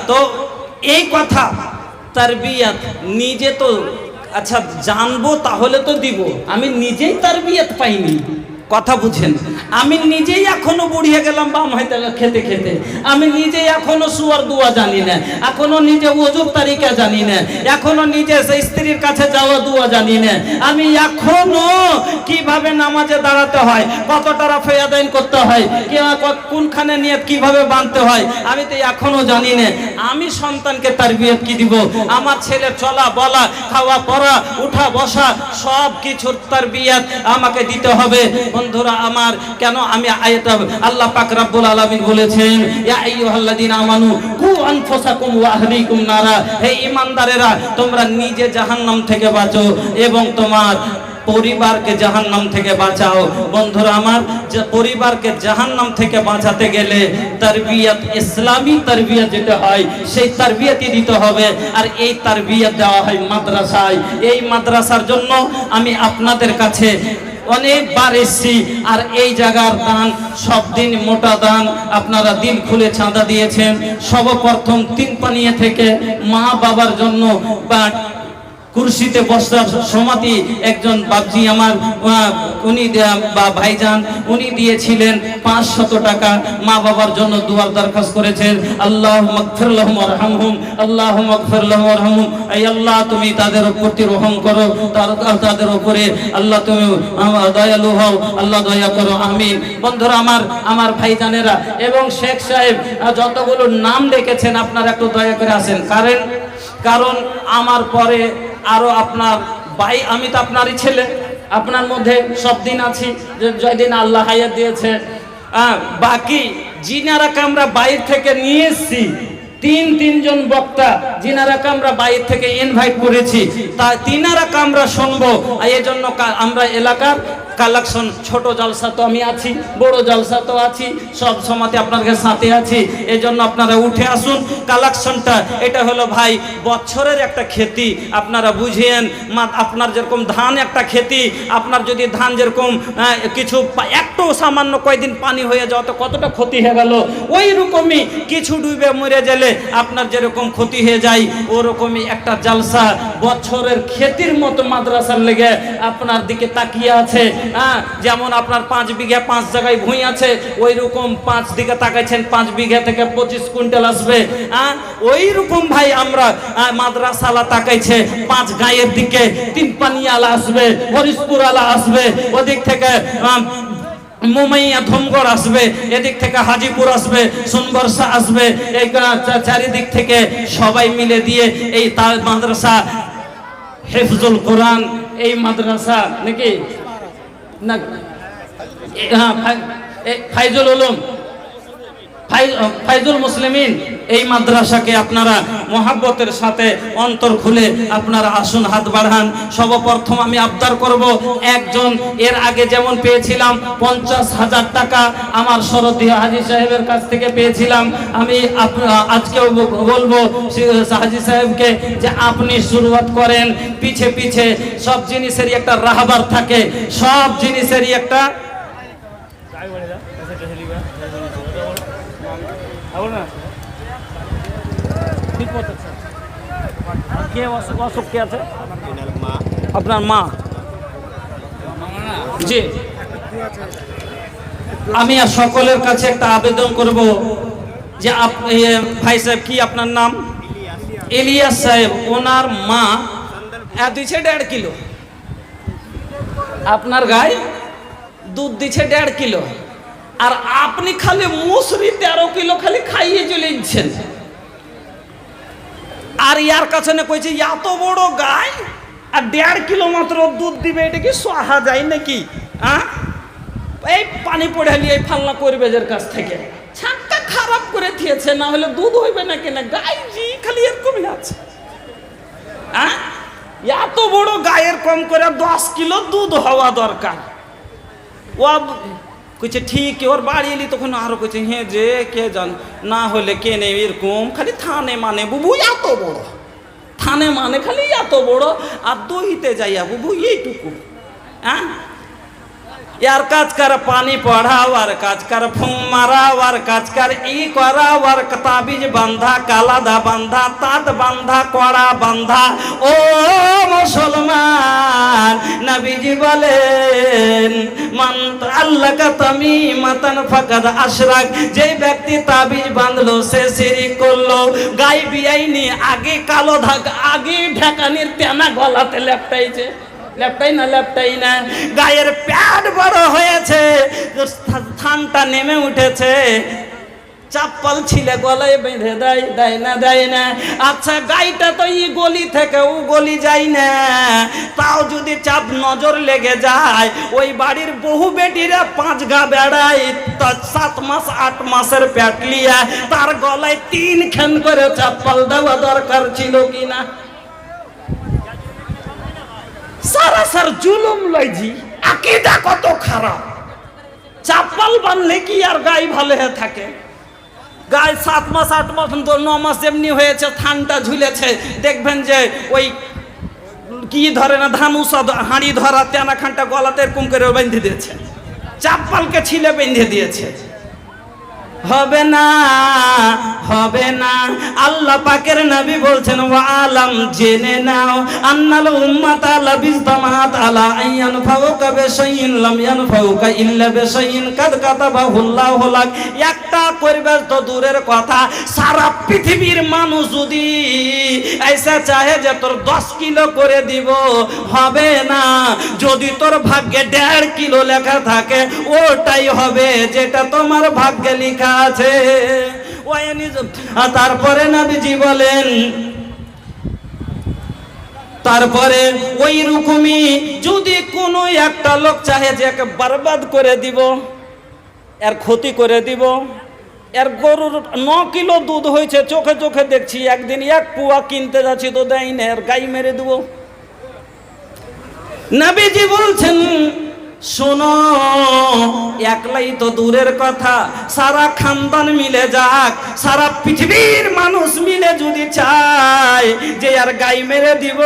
তো এই কথা তারবিয়াত নিজে তো আচ্ছা জানবো তাহলে তো দিব, আমি নিজেই তারবিয়াত পাইনি। কথা বুঝেন, আমি নিজেই এখনো বুড়িয়ে গেলাম বাম হাতে খেতে খেতে, আমি নিজেই এখনো সুয়ার দোয়া জানি না, এখনো নিজে ওযুর তারিকা জানি না, এখনো নিজে সেই স্ত্রীর কাছে যাওয়া দোয়া জানি না, আমি এখনো কিভাবে নামাজে দাঁড়াতে হয়, কতটা রাফে আদায় করতে হয়, কোনখানে নিয়ত কিভাবে বাঁধতে হয়, আমি তো এখনো জানি না। আমি সন্তানকে তারবিয়ত কি দিব? আমার ছেলে চলা বলা, খাওয়া পড়া, উঠা বসা সব কিছুর তারবিয়ত আমাকে দিতে হবে। বন্ধুরা আমার, কেন আমি আয়াত আল্লাহ পাক রব্বুল আলামিন বলেছেন, ইয়া আইয়ুহাল্লাযীনা আমানু কু আনফুসাকুম ওয়া আহলিকুম নারা, হে ঈমানদারেরা তোমরা নিজে জাহান্নাম থেকে বাঁচো এবং তোমার পরিবারকে জাহান্নাম থেকে বাঁচাও। বন্ধুরা আমার, যে পরিবারকে জাহান্নাম থেকে বাঁচাতে গেলে তারবিয়ত, ইসলামী তারবিয়ত যেটা হয় সেই তারবিয়তই দিতে হবে। আর এই তারবিয়ত দেওয়া হয় মাদ্রাসায়। এই মাদ্রাসার জন্য আমি আপনাদের কাছে অনেকবার এসছি, আর এই জায়গার দান সব দিন মোটা দান, আপনারা দিল খুলে চাঁদা দিয়েছেন। সর্বপ্রথম তিন পানিয়া থেকে মা বাবার জন্য বা কুরসিতে বসার সমাধি একজন বাবজি আমার উনি বা ভাইজান উনি দিয়েছিলেন 500 টাকা, মা বাবার জন্য দুয়ার দরখাস্ত করেছেন। আল্লাহুম্মা মাগফির লাহুম ওয়ারহামহুম, আল্লাহুম্মা মাগফির লাহুম ওয়ারহামহুম। এই আল্লাহ তুমি তাদের প্রতি রহম করো, তাদের উপরে আল্লাহ তুমি দয়ালু হও, আল্লাহ দয়া করো, আমিন। বন্ধুরা আমার ভাইজানেরা এবং শেখ সাহেব যতগুলো নাম লিখেছেন আপনারা একটু দয়া করে আসেন, কারণ আমার পরে আরো আপনার ভাই, আমি তো আপনারই ছেলে, আপনার মধ্যে সব দিন আছি, যেদিন আল্লাহ হায়াত দিয়েছে। বাকি যিনারাকে আমরা বাইরে থেকে নিয়ে এসেছি, তিনজন বক্তা যিনারাকে আমরা বাইরে থেকে ইনভাইট করেছি, তা তিনারাকে আমরা শুনবো। এই জন্য আমরা এলাকার কালেকশন, ছোট জলসা তো আমি আছি, বড় জলসা তো আছি, সব সময়তে আপনাদের সাথে আছি। এই জন্য আপনারা উঠে আসুন। কালেকশনটা এটা হলো ভাই বছরের একটা ক্ষতি, আপনারা বুঝেন। আপনার যেরকম ধান একটা ক্ষতি, আপনার যদি ধান যেরকম কিছু একটু সামান্য কয়েকদিন পানি হয়ে যাওয়া তো কতটা ক্ষতি হয়ে গেল, ওই রকমই কিছু ডুবে মরে গেলে আপনার যেরকম ক্ষতি হয়ে যায়, ওরকমই একটা জলসা বছরের ক্ষতির মতো মাদ্রাসার লেগে আপনার দিকে তাকিয়ে আছে। যেমন আপনার 5 বিঘা 5 জায়গায় ভুঁই আছে, ওই রকম 5 দিকে তাকাইছেন, 5 বিঘা থেকে 25 কুইন্টাল আসবে। ওই রকম ভাই আমরা মাদ্রাসালা তাকাইছে 5 গায়ের দিকে, 3 পানিয়ালা আসবে, হরিশপুর আলা আসবে, ওদিক থেকে মোমাইয়া ধমগড় আসবে, এদিক থেকে হাজিপুর আসবে, সোনবর্ষা আসবে, এই চারিদিক থেকে সবাই মিলে দিয়ে এই তার মাদ্রাসা হেফজুল কোরআন, এই মাদ্রাসা নাকি না, ফাইজুল উলুম, ফাইজুল মুসলিমিন, এই মাদ্রাসাকে আপনারা মোহাব্বতের সাথে অন্তর খুলে আপনারা আসুন, হাত বাড়ান। সর্বপ্রথম আমি আবদার করব, একজন এর আগে যেমন পেয়েছিলাম 50,000 টাকা আমার শরদিয়া হাজী সাহেবের কাছ থেকে পেয়েছিলাম, আমি আজকেও বলবো হাজী সাহেবকে যে আপনি শুরুয়াত করেন। পিছে পিছে সব জিনিসেরই একটা রাহবার থাকে, সব জিনিসেরই একটা আপনার মা। জি, আমি সকলের কাছে একটা আবেদন করব যে ভাই সাহেব, কি আপনার নাম? ইলিয়াস সাহেব, ওনার মা 2.5 কিলো আপনার গায়ে দুধ দিচ্ছে, 1.5 কিলো, আর আপনি খালি মুসরি 13 কিলো খালি খাইয়ে চলে যাচ্ছেন। আর ইয়ার কাছে না কইছে এত বড় গাই আর 1.5 কিলো মাত্র দুধ দিবে, এটা কি সহা যায় নাকি? এই পানি পড়ালি এই ফালনা করবে যার কাছ থেকে, ছাঁকটা খারাপ করে দিয়েছে, না হলে দুধ হইবে না কিনা? গাই জি খালি এরকমই আছে। এত বড় গায়ের কম করে 10 কিলো দুধ হওয়া দরকার। ও কইছে ঠিক, ওর বাড়ি এলি তখন আরো কইছে হ্যাঁ যে কে জান, না হলে কে নেই এরকম খালি থানে মানে বুবু এত বড়, থানে মানে খালি এত বড়, আর দহিতে যাইয়া বুবু এইটুকু। यार काज कर पानी पढ़ाओ और काज कर फूंक माराओ और काज कर ई कराओ और ताबीज बांधा कालादा बांधा ताद बांधा कड़ा बांधा ओ मुसलमान नबीजी बोलेन मान अल्लाह का तमीमतन फकद अशरक जे व्यक्ति ताबीज बांधलो से शिरिक करलो गाय बियाइनी आगे कालो धागा आगे ঢাকানির তেনা গলাতে লেপটাইছে লেপটাই না গায়ের প্যাড বড় হয়েছে থানটা নেমে উঠেছে চাপ্পল ছিলে গলায় বেঁধে দেয় না আচ্ছা গাইটা তো ই গলি থেকে ও গলি যায় না তাও যদি চাপ নজর লেগে যায় ওই বাড়ির বহু বেটিরা 5 গা বেড়ায় 7 মাস 8 মাসের প্যাট লিয়া তার গলায় 3 খান করে চাপ্পল দেওয়া দরকার ছিল কিনা সারাসার জুলুম লইজি আকীদা কত খারাপ চাপ্পল বানলে কি আর গায়ে ভালো হয়ে থাকে গায়ে 7 মাস 8 মাস 9 মাস এমনি হয়েছে থানটা ঝুলেছে দেখবেন যে ওই কি ধরে না ধানুসা হাঁড়ি ধরা তেনা খানটা গলাতে এরকম করে বেঁধে দিয়েছে চাপ্পলকে ছিলে বেঁধে দিয়েছে হবে না আল্লাহ পাকের নবী বলছেন ওয়া আলাম জেনে নাও আন্নাল উম্মাতা লাবিজতামাত আলা আইয়ান ফাওকা বিশাইইন লাম ইয়ানফাউকা ইল্লা বিশাইইন কাদ কাতাবাহুল্লাহু লাক একটা করবে তো দূরের কথা সারা পৃথিবীর মানুষ যদি ऐसा চাহে যে তোর 10 কিলো করে দিব হবে না যদি তোর ভাগ্যে 1.5 কিলো লেখা থাকে ওটাই হবে যেটা তোমার ভাগ্যে লেখা আছে তারপরে নবীজি বলেন তারপরে ওই রকমই যদি কোনো একটা লোক চাহে যে একে বরবাদ করে দিব এর ক্ষতি করে দিব এর গরুর 9 কিলো দুধ হয়েছে চোখে চোখে দেখছি একদিন 1 পুয়া কিনতে যাচ্ছি তো দেই না এর গাই মেরে দেব নবীজি বলছেন শোনো একলাই তো দূরের কথা সারা খানদান মিলে যাক সারা পৃথিবীর মানুষ মিলে যদি চায় যে আর গাই মেরে দিব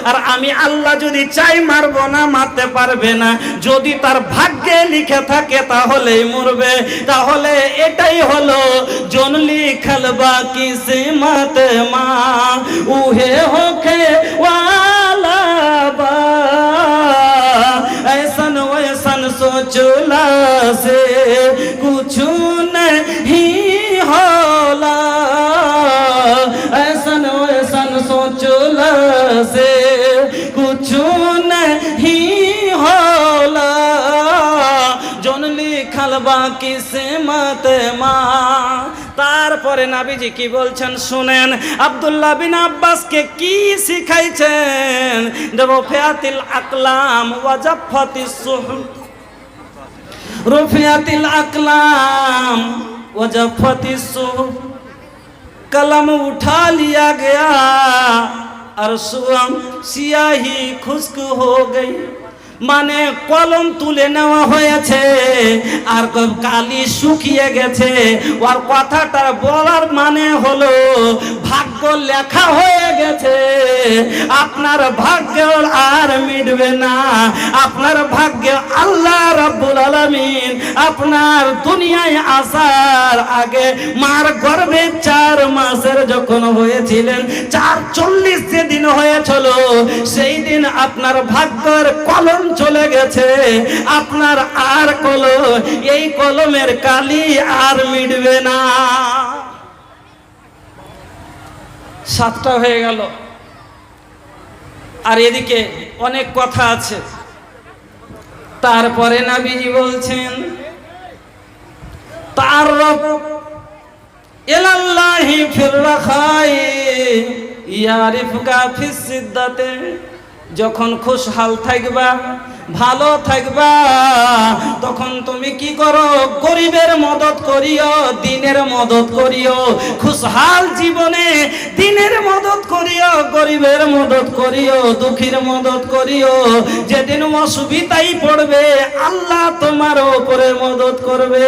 আর আমি আল্লাহ যদি চাই মারবো না মারতে পারবে না যদি তার ভাগ্যে লিখে থাকে তাহলেই মরবে তাহলে এটাই হলো জন লিখল বা কিসমত মা উহে হোকে ওয়ালা বা ऐसन वैसन सोचला से कुछ नहीं होला ऐसन वैसन सोचला से कुछ नहीं होला जोन लिखल बा किस्मत मा তারপরে নবীজি কি বলছেন শুনেন আব্দুল্লাহ বিন আব্বাসকে কি শিখাইছেন রফিয়াতিল আকলাম ওয়া জাফাতিস সুহুফ রফিয়াতিল আকলাম ওয়া জাফাতিস সুহুফ कलम उठा लिया गया और स्याही खुश्क हो गई মানে কলম তুলে নেওয়া হয়েছে আর কালি শুকিয়ে গেছে ওর কথাটা বলার মানে হলো ভাগ্য লেখা হয়ে গেছে আপনার ভাগ্য আর মিটবে না আপনার ভাগ্য আল্লাহ রাব্বুল আলামিন আপনার দুনিয়ায় আসার আগে মার গর্ভে 4 মাসের যখন হয়েছিলেন 440 যেদিন হয়েছিল সেই দিন আপনার ভাগ্যের কলম চলে গেছে আপনার আর কলম এই কলমের কালি আর মিটবে না 7টা হয়ে গেল আর এদিকে অনেক কথা আছে তারপরে নবীজি বলছেন তাররব ইলাল্লাহি ফির রাখাই ইয়ারিফুকা ফিস সিদ্দাতে যখন খুশহাল থাকবা ভালো থাকবা তখন তুমি কি করো গরিবের মদত করিও দিনের মদত করিও খুশহাল জীবনে দিনের মদত করিও গরিবের মদত করিও দুঃখীর মদত করিও যেদিন অসুবিধাই পড়বে আল্লাহ তোমার উপরে মদত করবে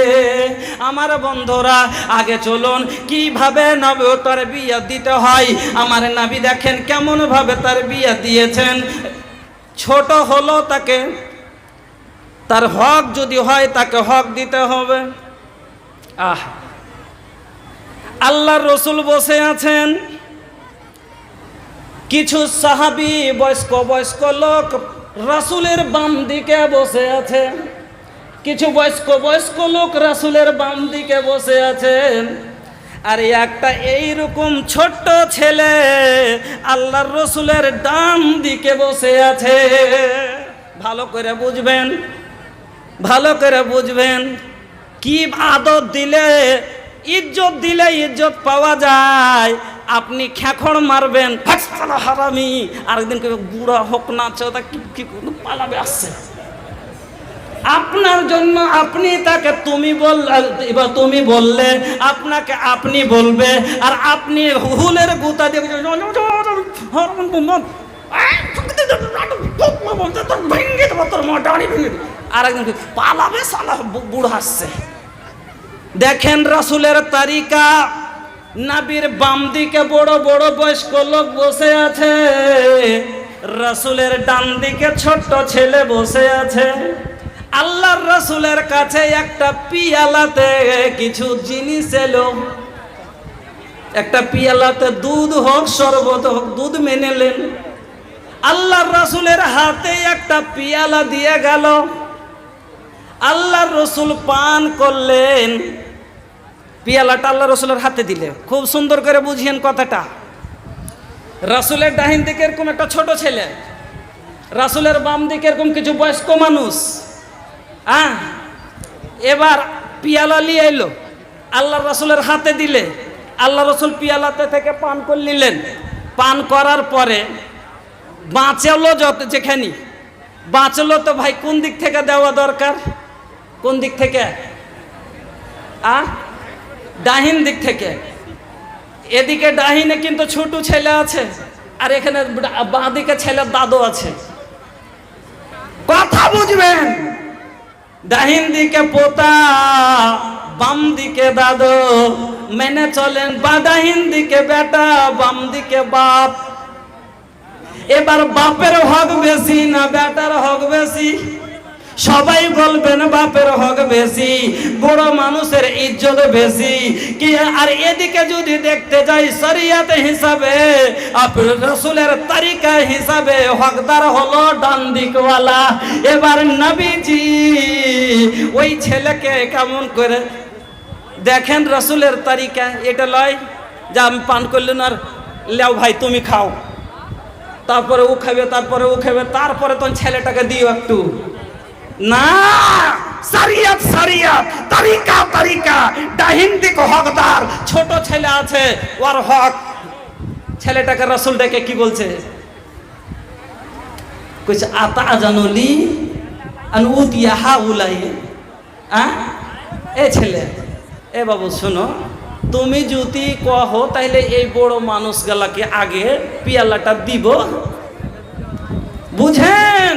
আমার বন্ধুরা আগে চলুন কিভাবে নবী তারবিয়ত দিতে হয় আমার নবী দেখেন কেমন ভাবে তারবিয়ত দিয়েছেন ছোট হলো তাকে তার হক যদি হয় তাকে হক দিতে হবে। আল্লাহর রসুল বসে আছেন, কিছু সাহাবী বয়স্ক বয়স্ক লোক রাসূলের বাম দিকে বসে আছে, কিছু বয়স্ক বয়স্ক লোক রাসূলের বাম দিকে বসে আছেন। আর একটা এইরকম ছোট্ট ছেলে আল্লাহর রসুলের ডান দিকে বসে আছে। ভালো করে বুঝবেন, ভালো করে বুঝবেন, কি আদর দিলে, ইজ্জত দিলে ইজ্জত পাওয়া যায়। আপনি খেখড় মারবেন, হারামি, আরেকদিন বুড়া হোক না চোদা কি পালাবে আসছে আপনার জন্য। আপনি তাকে তুমি এবার তুমি বললে আপনাকে আপনি বলবে, আর আপনি হুলের গুতা দিয়ে আরেকদিন পালাবে, সালা বুড়া আসছে। দেখেন রাসূলের তরিকা, নবীর বাম দিকে বড় বড় বয়স্ক লোক বসে আছে, রাসূলের ডান দিকে ছোট্ট ছেলে বসে আছে। আল্লাহর রাসূলের কাছে একটা পিয়ালাতে কিছু জিনিস এলো, একটা পিয়ালাতে দুধ হোক শরবত হোক, দুধ মেনে নেন। আল্লাহর রাসূলের হাতে একটা পিয়ালা দিয়ে গেল, আল্লাহর রসুল পান করলেন। পিয়ালাটা আল্লাহ রসুলের হাতে দিলে, খুব সুন্দর করে বুঝিয়েন কথাটা। রাসূলের ডাহিন দিকে এরকম একটা ছোট ছেলে, রাসূলের বাম দিকে এরকম কিছু বয়স্ক মানুষ। এবার পিয়ালা নিয়ে এলো, আল্লাহ রসুলের হাতে দিলে, আল্লাহ রসুল পিয়ালাতে থেকে পান করে নিলেন। পান করার পরে বাঁচলো যেখানে বাঁচলো, তো ভাই কোন দিক থেকে দেওয়া দরকার? কোন দিক থেকে? ডাহিন দিক থেকে। এদিকে ডাহিনে কিন্তু ছোট ছেলে আছে, আর এখানে বাঁ দিকে ছেলের দাদু আছে। কথা বুঝবেন, ডাহিন দিকে পোতা, বাম দিকে দাদু, মেনে চলেন। বা ডাহিন দিকে বেটা, বাম দিকে বাপ। এবার বাপের হক বেশি না বেটার হক বেশি? সবাই বলবেন বাপের হক বেশি, বড় মানুষের ইজ্জত বেশি। কি আর এদিকে যদি দেখতে যাই শরিয়ত হিসাবে, আপনার রাসূলের তরিকা হিসাবে হকদার হলো ডান দিকওয়ালা। এবার নবীজি ওই ছেলেকে কেমন করে দেখেন, রাসূলের তরিকা এটা লয় যে আমি পান করলেন আর লেও ভাই তুমি খাও, তারপরে ও খাবে, তারপরে ও খাবে, তারপরে তো ছেলেটাকে দিও একটু। না, শরিয়ত শরিয়ত, তরিকা তরিকা। ডাহিন দিক হকদার, ছোট ছেলে আছে ওর হক। ছেলেটাকে রাসূল ডেকে কি বলছে? কইছে আতা জানুলি আন উতিয়া হাউলাই। এ ছেলে, এ বাবু শোনো, তুমি যদি কহো তাইলে এই বড় মানুষগুলাকে আগে পিয়ালাটা দিব। বুঝেন,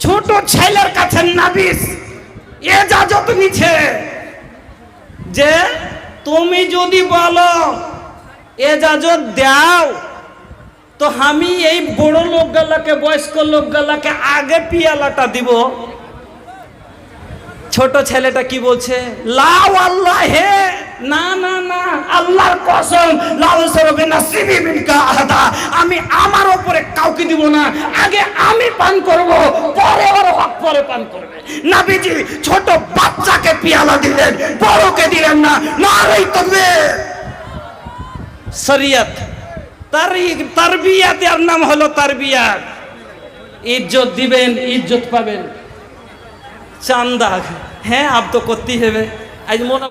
ছোট ছেলের কাছে নাবিস এজাজত নিছে যে তুমি যদি বলো এজাজত দাও, তো আমি এই বড় লোকগুলাকে, বয়স্ক লোকগুলাকে আগে পিয়ালাটা দিব। ছোট ছেলেটা কি বলছে? লাউ আল্লাহ হে, না না না, আল্লাহর কসম, লাউ সরবে নসিবি মিনকা আহাদা, আমি আমার উপরে কাউকে দিব না, আগে আমি পান করব, পরে ওর হক পরে পান করবে। নবীজি ছোট বাচ্চাকে পিয়ালা দিলেন, বড়কে দিলেন না। নারে তাকবীর। শরিয়ত, তারবিয়াত, এর নাম হলো তারবিয়াত। ইজ্জত দিবেন, ইজ্জত পাবেন। চান্দা হ্যাঁ আব তো করতেই হবে। আজ মনে